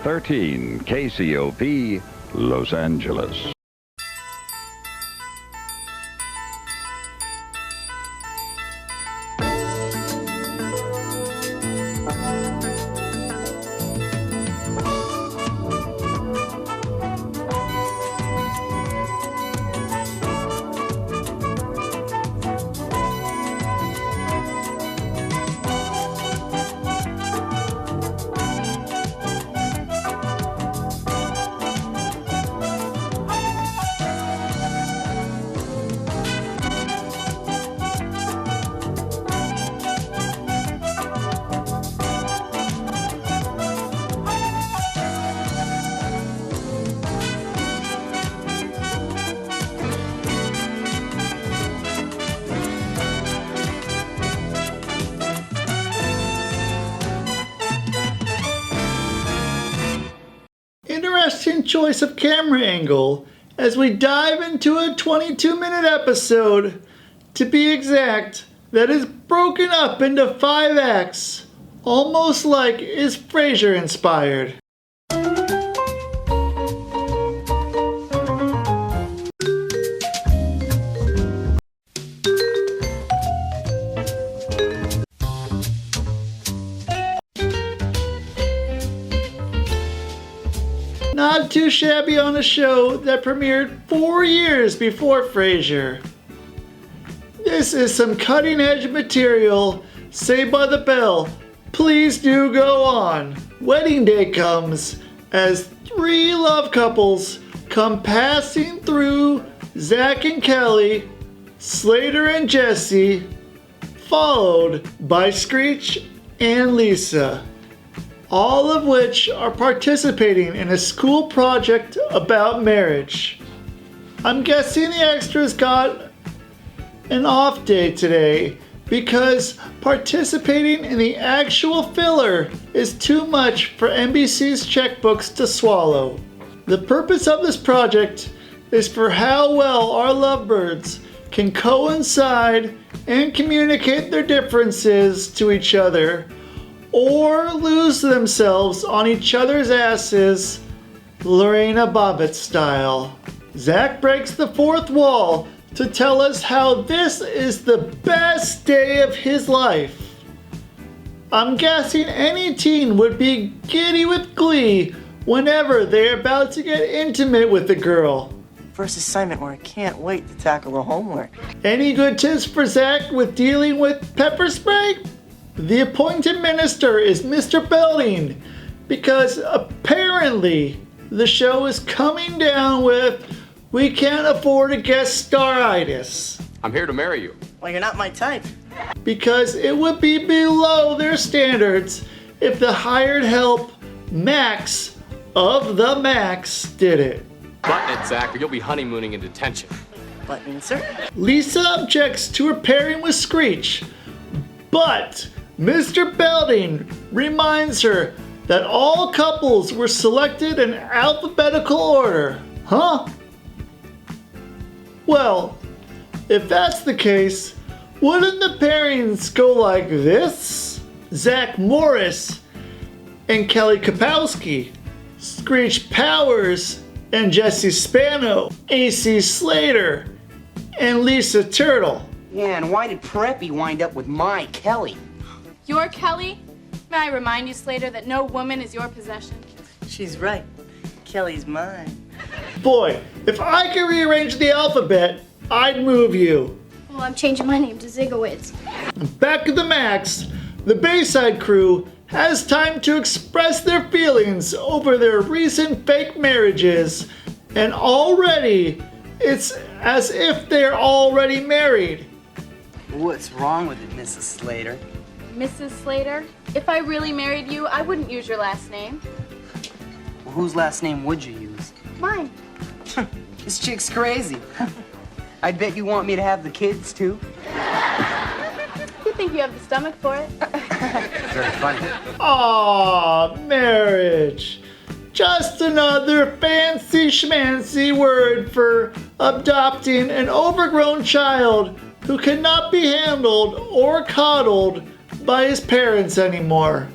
13 KCOP, Los Angeles. Interesting choice of camera angle as we dive into a 22-minute episode, to be exact, that is broken up into 5 acts, almost like is Frasier inspired. Not too shabby on a show that premiered 4 years before Frasier. This is some cutting edge material. Saved by the Bell. Please do go on. Wedding day comes as 3 love couples come passing through Zack and Kelly, Slater and Jesse, followed by Screech and Lisa. All of which are participating in a school project about marriage. I'm guessing the extras got an off day today because participating in the actual filler is too much for NBC's checkbooks to swallow. The purpose of this project is for how well our lovebirds can coincide and communicate their differences to each other, or lose themselves on each other's asses, Lorena Bobbitt style. Zack breaks the 4th wall to tell us how this is the best day of his life. I'm guessing any teen would be giddy with glee whenever they're about to get intimate with a girl. First assignment where I can't wait to tackle the homework. Any good tips for Zack with dealing with pepper spray? The appointed minister is Mr. Belding, because apparently the show is coming down with "we can't afford a guest star-itis." I'm here to marry you. Well, you're not my type. Because it would be below their standards if the hired help, Max of the Max, did it. Button it, Zack, or you'll be honeymooning in detention. Button, sir. Lisa objects to her pairing with Screech, but Mr. Belding reminds her that all couples were selected in alphabetical order. Huh? Well, if that's the case, wouldn't the pairings go like this? Zack Morris and Kelly Kapowski, Screech Powers and Jesse Spano, AC Slater and Lisa Turtle. Yeah, and why did Preppy wind up with my Kelly? Your Kelly? May I remind you, Slater, that no woman is your possession? She's right. Kelly's mine. Boy, if I could rearrange the alphabet, I'd move you. Well, I'm changing my name to Zigowitz. Back at the Max, the Bayside crew has time to express their feelings over their recent fake marriages, and already it's as if they're already married. What's wrong with it, Mrs. Slater? Mrs. Slater, if I really married you, I wouldn't use your last name. Well, whose last name would you use? Mine. This chick's crazy. I bet you want me to have the kids, too. You think you have the stomach for it? Very funny. Aww, marriage. Just another fancy schmancy word for adopting an overgrown child who cannot be handled or coddled by his parents anymore.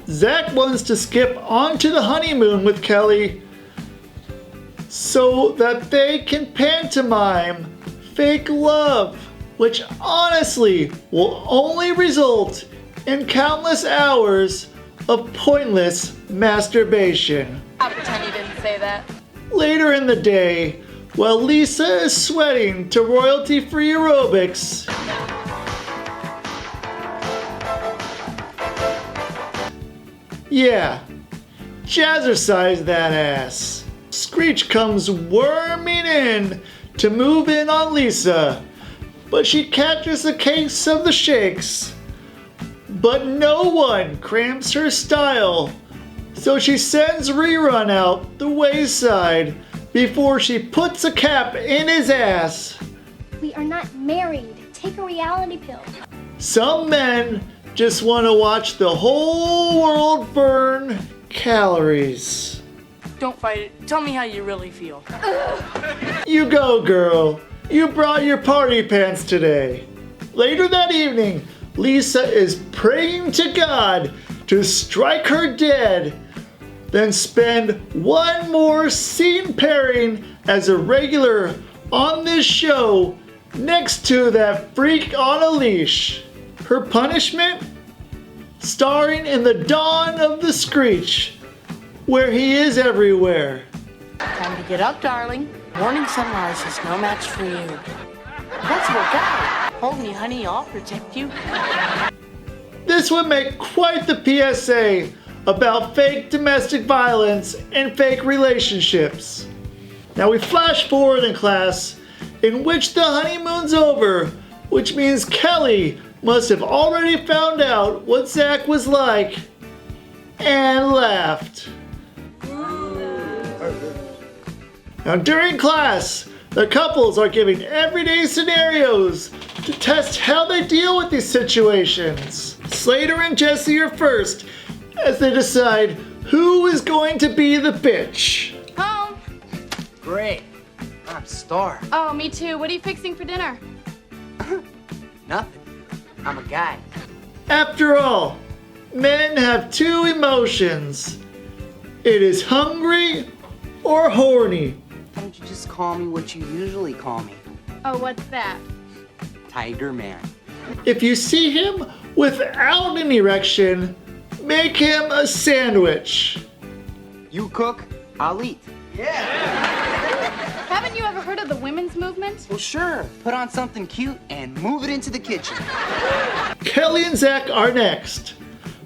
Zack wants to skip onto the honeymoon with Kelly so that they can pantomime fake love, which honestly will only result in countless hours of pointless masturbation. I'll pretend you didn't say that. Later in the day, while Lisa is sweating to royalty-free aerobics, yeah, jazzercise that ass. Screech comes worming in to move in on Lisa, but she catches a case of the shakes. But no one cramps her style, so she sends Rerun out the wayside before she puts a cap in his ass. We are not married. Take a reality pill. Some men just want to watch the whole world burn calories. Don't fight it. Tell me how you really feel. You go, girl. You brought your party pants today. Later that evening, Lisa is praying to God to strike her dead, then spend one more scene pairing as a regular on this show next to that freak on a leash. Her punishment? Starring in the Dawn of the Screech, where he is everywhere. Time to get up, darling. Morning sunrise is no match for you. Let's work out. Hold me, honey. I'll protect you. This would make quite the PSA about fake domestic violence and fake relationships. Now we flash forward in class, in which the honeymoon's over, which means Kelly must have already found out what Zack was like and laughed. Now during class, the couples are giving everyday scenarios to test how they deal with these situations. Slater and Jesse are first as they decide who is going to be the bitch. Home. Great. I'm starved. Oh, me too. What are you fixing for dinner? Nothing. I'm a guy. After all, men have two emotions. It is hungry or horny. Why don't you just call me what you usually call me? Oh, what's that? Tiger Man. If you see him without an erection, make him a sandwich. You cook, I'll eat. Haven't you ever heard of the women's movement? Well, sure. Put on something cute and move it into the kitchen. Kelly and Zack are next,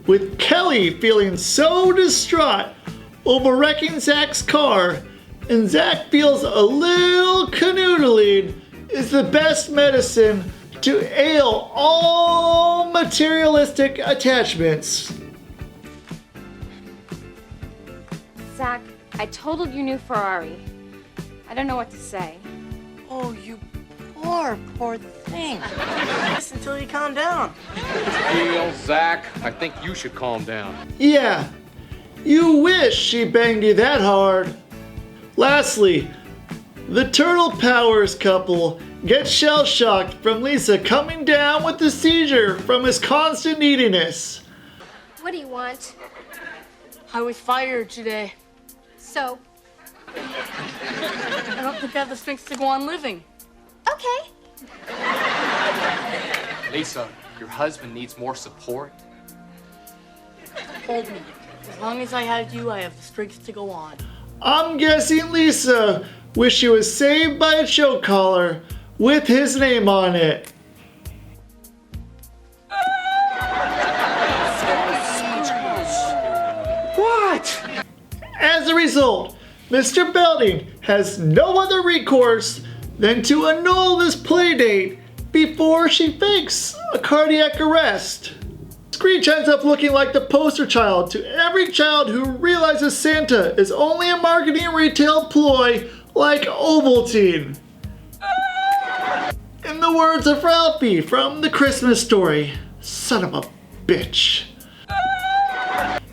with Kelly feeling so distraught over wrecking Zack's car, and Zack feels a little canoodling is the best medicine to ail all materialistic attachments. Zack, I totaled your new Ferrari. I don't know what to say. Oh, you poor thing. Just until you calm down. Deal, Zack. I think you should calm down. Yeah, you wish she banged you that hard. Lastly, the Turtle Powers couple gets shell-shocked from Lisa coming down with a seizure from his constant neediness. What do you want? I was fired today. So, I don't think I have the strength to go on living. okay. Lisa, your husband needs more support. Hold me. As long as I had you, I have the strength to go on. I'm guessing Lisa wished she was saved by a choke collar with his name on it. What? As a result, Mr. Belding has no other recourse than to annul this playdate before she fakes a cardiac arrest. Screech ends up looking like the poster child to every child who realizes Santa is only a marketing retail ploy like Ovaltine. In the words of Ralphie from The Christmas Story, son of a bitch.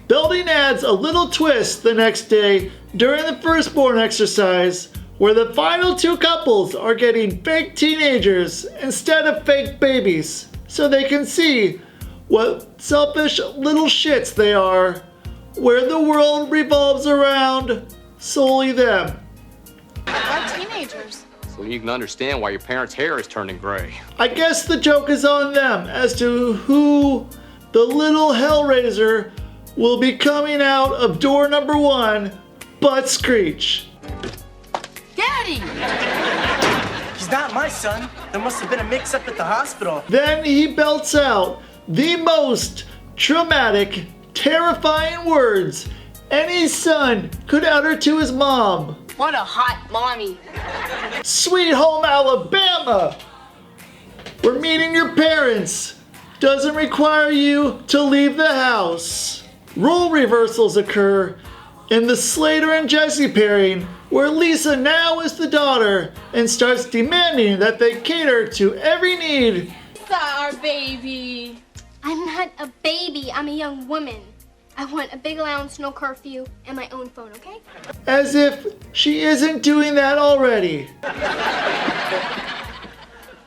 Belding adds a little twist the next day during the firstborn exercise, where the final two couples are getting fake teenagers instead of fake babies, so they can see what selfish little shits they are, where the world revolves around solely them. We're teenagers. So you can understand why your parents' hair is turning gray. I guess the joke is on them as to who the little Hellraiser will be coming out of door number 1, but Screech. Daddy! He's not my son. There must have been a mix-up at the hospital. Then he belts out the most traumatic, terrifying words any son could utter to his mom. What a hot mommy. Sweet home Alabama! We're meeting your parents. Doesn't require you to leave the house. Role reversals occur in the Slater and Jesse pairing, where Lisa now is the daughter and starts demanding that they cater to every need. Lisa, our baby. I'm not a baby, I'm a young woman. I want a big allowance, no curfew, and my own phone, okay? As if she isn't doing that already.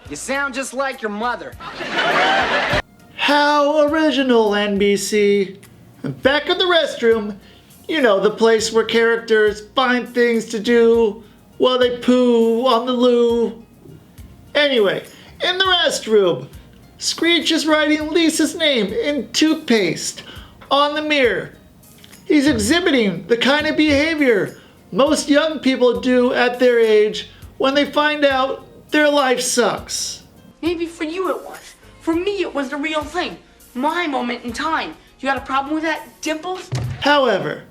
You sound just like your mother. How original, NBC. Back in the restroom, you know, the place where characters find things to do while they poo on the loo. Anyway, in the restroom, Screech is writing Lisa's name in toothpaste on the mirror. He's exhibiting the kind of behavior most young people do at their age when they find out their life sucks. Maybe for you it was. For me it was the real thing. My moment in time. You got a problem with that, Dimples? However,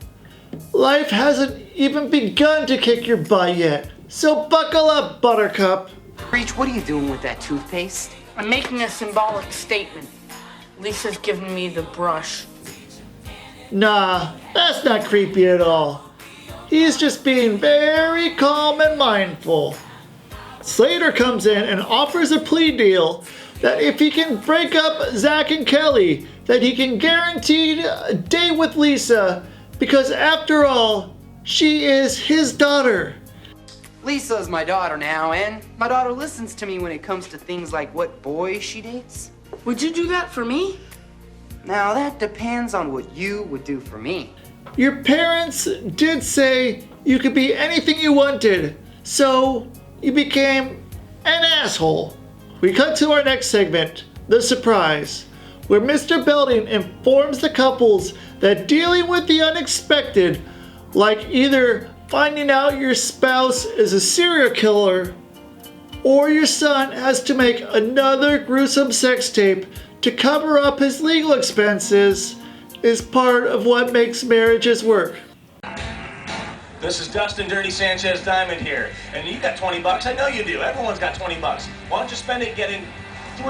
life hasn't even begun to kick your butt yet, so buckle up, Buttercup. Screech, what are you doing with that toothpaste? I'm making a symbolic statement. Lisa's giving me the brush. Nah, that's not creepy at all. He's just being very calm and mindful. Slater comes in and offers a plea deal that if he can break up Zack and Kelly, that he can guarantee a date with Lisa, because after all, she is his daughter. Lisa's my daughter now, and my daughter listens to me when it comes to things like what boys she dates. Would you do that for me? Now that depends on what you would do for me. Your parents did say you could be anything you wanted, so you became an asshole. We cut to our next segment, The Surprise, where Mr. Belding informs the couples that dealing with the unexpected, like either finding out your spouse is a serial killer or your son has to make another gruesome sex tape to cover up his legal expenses, is part of what makes marriages work. This is Dustin Dirty Sanchez Diamond here, and you got 20 bucks. I know you do. Everyone's got 20 bucks. Why don't you spend it getting 4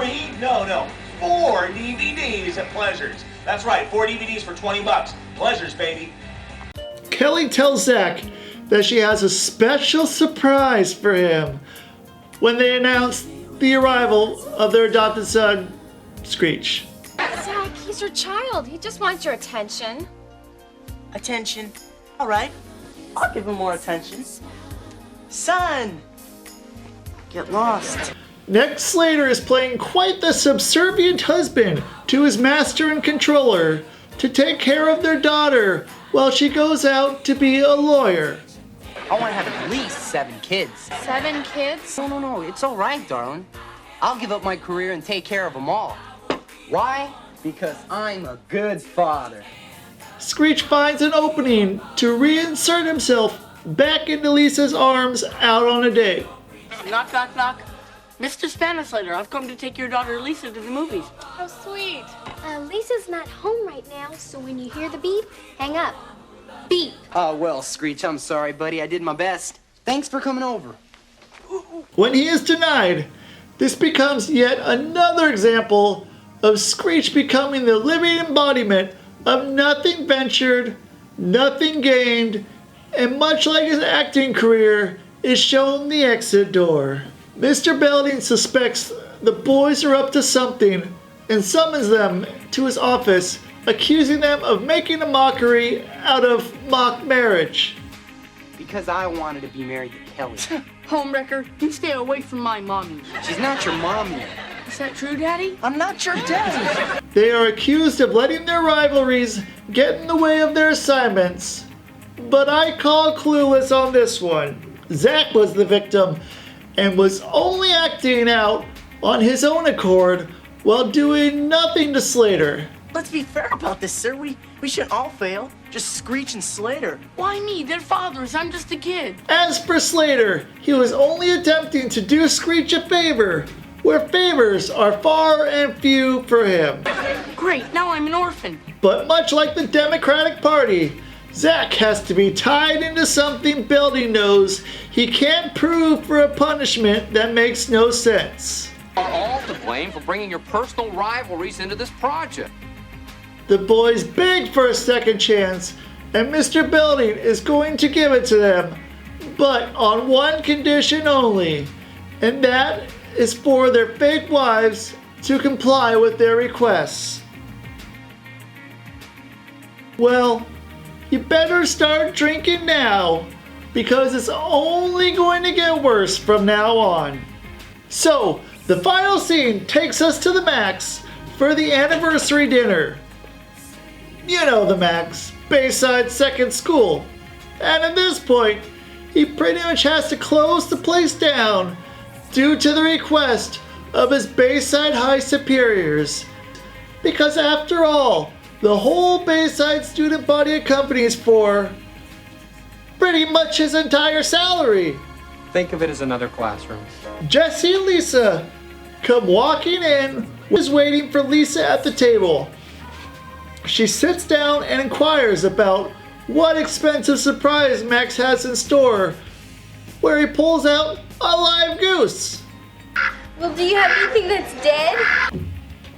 DVDs at Pleasures? That's right, 4 DVDs for 20 bucks. Pleasures, baby. Kelly tells Zack that she has a special surprise for him when they announce the arrival of their adopted son, Screech. Zack, he's your child. He just wants your attention. Attention. All right. I'll give him more attention. Son! Get lost. Next, Slater is playing quite the subservient husband to his master and controller to take care of their daughter while she goes out to be a lawyer. I want to have at least 7 kids. 7 kids? No, it's all right, darling. I'll give up my career and take care of them all. Why? Because I'm a good father. Screech finds an opening to reinsert himself back into Lisa's arms out on a date. Knock, knock, knock. Mr. Slater, I've come to take your daughter Lisa to the movies. How sweet. Lisa's not home right now, so when you hear the beep, hang up. Beep. Oh, well, Screech, I'm sorry, buddy. I did my best. Thanks for coming over. When he is denied, this becomes yet another example of Screech becoming the living embodiment of nothing ventured, nothing gained, and much like his acting career, is shown the exit door. Mr. Belding suspects the boys are up to something and summons them to his office, accusing them of making a mockery out of mock marriage. Because I wanted to be married to Kelly. Homewrecker, you stay away from my mommy. She's not your mommy. Is that true, Daddy? I'm not your daddy. They are accused of letting their rivalries get in the way of their assignments. But I call clueless on this one. Zack was the victim and was only acting out on his own accord while doing nothing to Slater. Let's be fair about this, sir. We shouldn't all fail. Just Screech and Slater. Why me? They're fathers. I'm just a kid. As for Slater, he was only attempting to do Screech a favor, where favors are far and few for him. Great, now I'm an orphan. But much like the Democratic Party, Zack has to be tied into something Belding knows he can't prove for a punishment that makes no sense. Are all to blame for bringing your personal rivalries into this project. The boys beg for a second chance, and Mr. Belding is going to give it to them, but on one condition only, and that is for their fake wives to comply with their requests. Well, you better start drinking now, because it's only going to get worse from now on. So, the final scene takes us to the Max for the anniversary dinner. You know the Max, Bayside Second School. And at this point, he pretty much has to close the place down due to the request of his Bayside High superiors. Because after all, the whole Bayside student body accompanies for pretty much his entire salary. Think of it as another classroom. Jesse and Lisa come walking in, was waiting for Lisa at the table. She sits down and inquires about what expensive surprise Max has in store, where he pulls out a live goose. Well, do you have anything that's dead?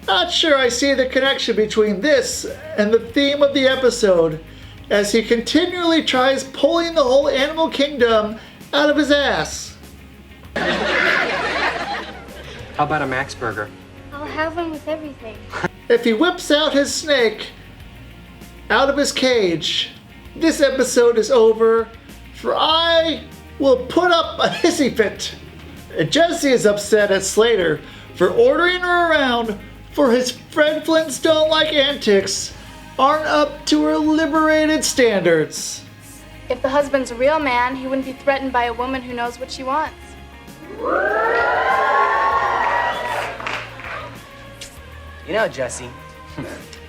Not sure I see the connection between this and the theme of the episode, as he continually tries pulling the whole animal kingdom out of his ass. How about a Max Burger? I'll have one with everything. If he whips out his snake out of his cage, this episode is over, for I will put up a hissy fit. Jesse is upset at Slater for ordering her around, for his Fred Flintstone-like antics aren't up to her liberated standards. If the husband's a real man, he wouldn't be threatened by a woman who knows what she wants. You know, Jessie,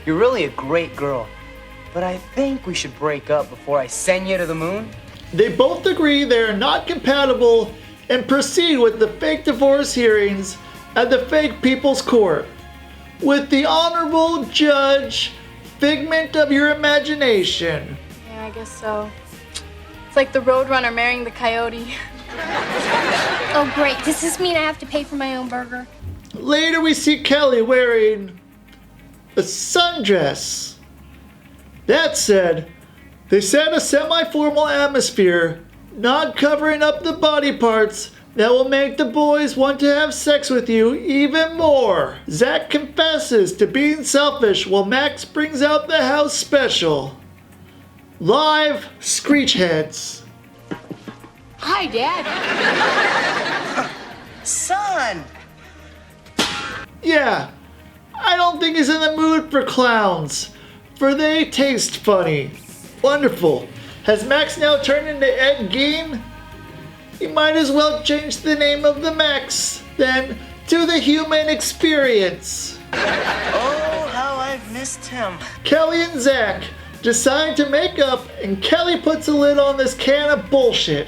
you're really a great girl. But I think we should break up before I send you to the moon. They both agree they are not compatible and proceed with the fake divorce hearings at the fake people's court, with the honorable judge figment of your imagination. Yeah, I guess so. It's like the Roadrunner marrying the coyote. Oh, great. Does this mean I have to pay for my own burger? Later we see Kelly wearing a sundress. That said, they set a semi-formal atmosphere, not covering up the body parts that will make the boys want to have sex with you even more. Zack confesses to being selfish while Max brings out the house special. Live Screech heads. Hi, Dad. Son! Yeah, I don't think he's in the mood for clowns, for they taste funny. Wonderful. Has Max now turned into Ed Gein? He might as well change the name of the Max, then, to the Human Experience. Oh, how I've missed him. Kelly and Zack decide to make up, and Kelly puts a lid on this can of bullshit.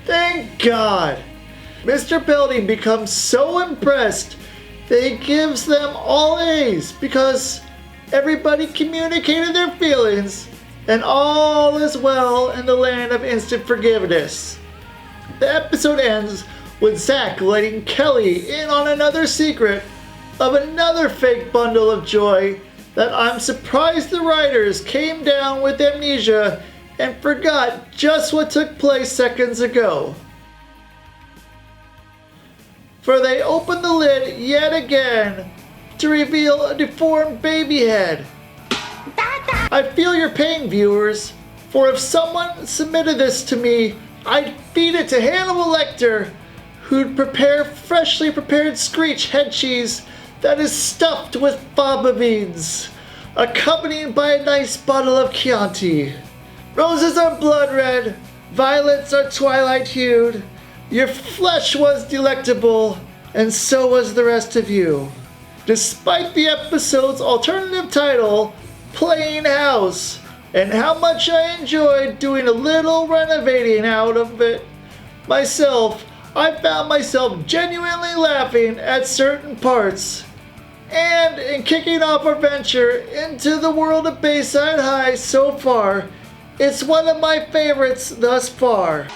Thank God. Mr. Belding becomes so impressed that he gives them all A's because everybody communicated their feelings and all is well in the land of instant forgiveness. The episode ends with Zack letting Kelly in on another secret of another fake bundle of joy that I'm surprised the writers came down with amnesia and forgot just what took place seconds ago. For they open the lid yet again to reveal a deformed baby head. I feel your pain, viewers, for if someone submitted this to me, I'd feed it to Hannibal Lecter, who'd prepare freshly prepared Screech head cheese that is stuffed with fava beans, accompanied by a nice bottle of Chianti. Roses are blood red, violets are twilight hued. Your flesh was delectable, and so was the rest of you. Despite the episode's alternative title, Plain House, and how much I enjoyed doing a little renovating out of it myself, I found myself genuinely laughing at certain parts. And in kicking off our venture into the world of Bayside High so far, it's one of my favorites thus far.